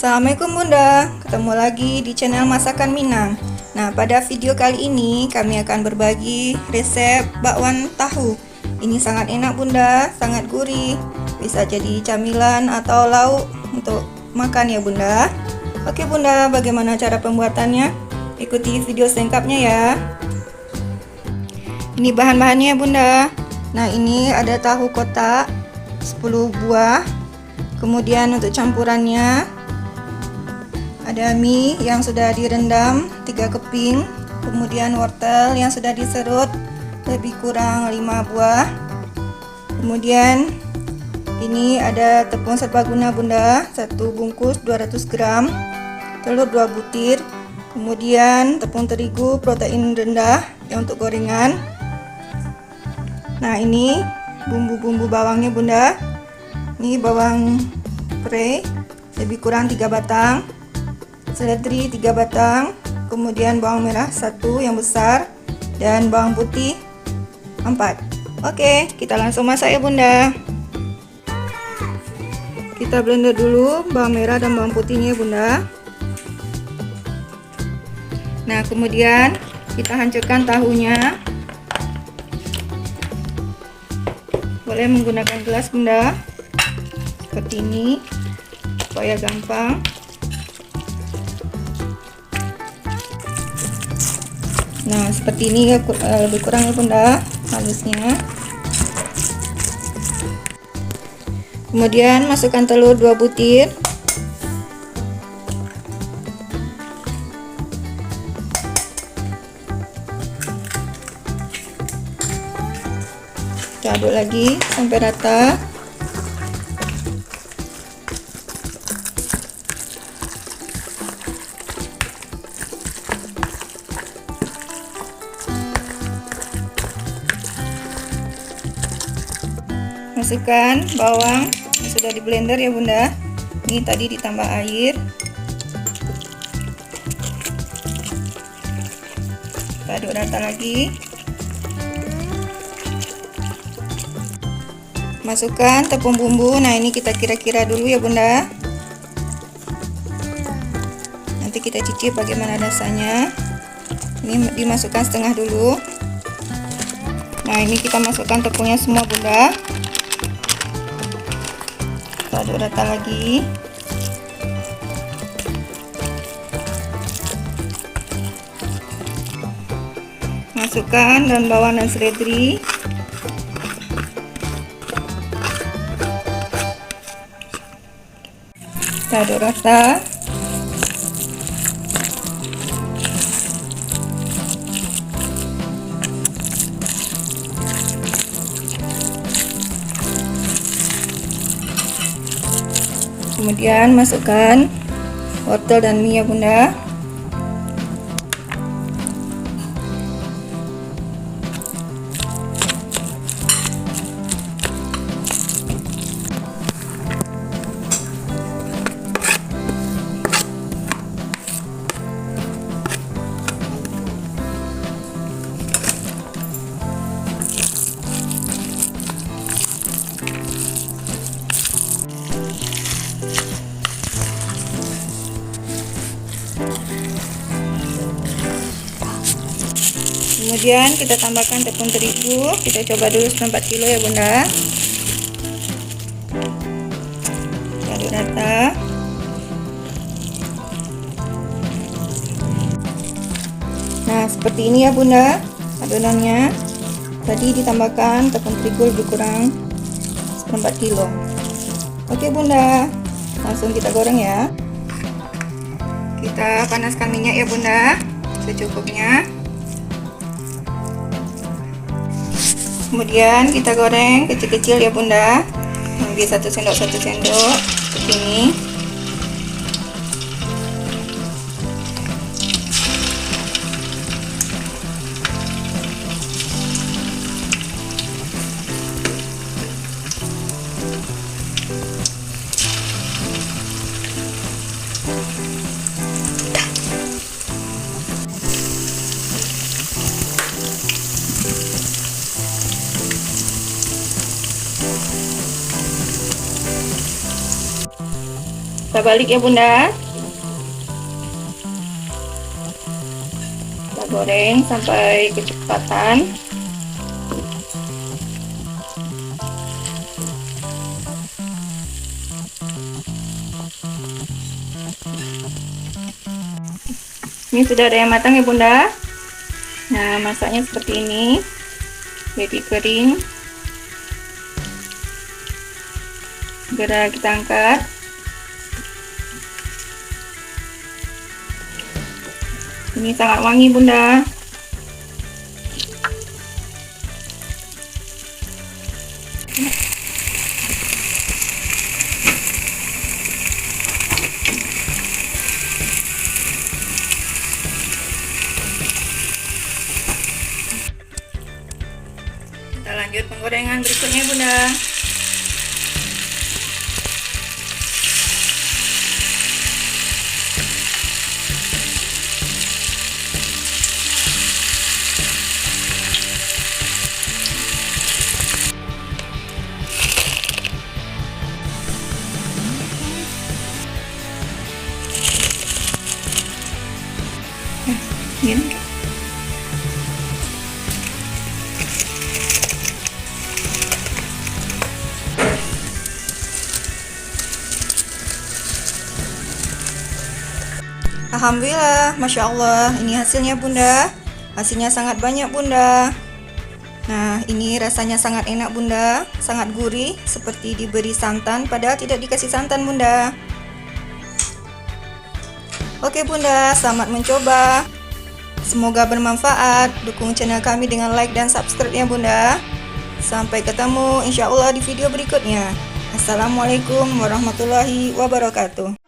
Assalamualaikum Bunda, ketemu lagi di channel Masakan Minang. Nah, pada video kali ini kami akan berbagi resep bakwan tahu. Ini sangat enak Bunda, sangat gurih. Bisa jadi camilan atau lauk untuk makan ya Bunda. Oke Bunda, bagaimana cara pembuatannya? Ikuti video selengkapnya ya. Ini bahan-bahannya ya Bunda. Nah, ini ada tahu kotak 10 buah. Kemudian untuk campurannya ada mie yang sudah direndam 3 keping, kemudian wortel yang sudah diserut lebih kurang 5 buah. Kemudian ini ada tepung serbaguna Bunda, 1 bungkus 200 gram, telur 2 butir, kemudian tepung terigu protein rendah yang untuk gorengan. Nah, ini bumbu-bumbu bawangnya Bunda. Ini bawang pre lebih kurang 3 batang, seledri 3 batang, kemudian bawang merah 1 yang besar, dan bawang putih 4. Oke, kita langsung masak ya Bunda. Kita blender dulu bawang merah dan bawang putihnya Bunda. Nah, kemudian kita hancurkan tahunya. Boleh menggunakan gelas Bunda, seperti ini supaya gampang. Nah, seperti ini ya, lebih kurang ya Bunda halusnya. Kemudian masukkan telur 2 butir. Kita aduk lagi sampai rata. Masukkan bawang yang sudah di blender ya Bunda. Ini tadi ditambah air. Kita aduk rata lagi. Masukkan tepung bumbu. Nah, ini kita kira-kira dulu ya Bunda. Nanti kita cicip bagaimana rasanya. Ini dimasukkan setengah dulu. Nah, ini kita masukkan tepungnya semua Bunda. Kita aduk rata lagi. Masukkan daun bawang dan seledri. Kita aduk rata. Kemudian masukkan wortel dan mie ya Bunda. Kemudian kita tambahkan tepung terigu. Kita coba dulu 4 kilo ya Bunda. Kita aduk rata. Nah, seperti ini ya Bunda adonannya. Tadi ditambahkan tepung terigu lebih kurang 4 kilo. Oke Bunda, langsung kita goreng ya. Kita panaskan minyak ya Bunda secukupnya. Kemudian kita goreng kecil-kecil ya Bunda. Ambil 1 sendok seperti ini. Kita balik ya Bunda. Kita goreng sampai kecepatan. Ini sudah ada yang matang ya Bunda. Nah, masaknya seperti ini. Jadi kering. Segera kita angkat. Ini sangat wangi Bunda. Kita lanjut penggorengan berikutnya Bunda. Gini. Alhamdulillah, Masya Allah, ini hasilnya Bunda. Hasilnya sangat banyak Bunda. Nah, ini rasanya sangat enak Bunda, sangat gurih, seperti diberi santan, padahal tidak dikasih santan Bunda. Oke Bunda, selamat mencoba. Semoga bermanfaat. Dukung channel kami dengan like dan subscribe ya Bunda. Sampai ketemu insya Allah di video berikutnya. Assalamualaikum warahmatullahi wabarakatuh.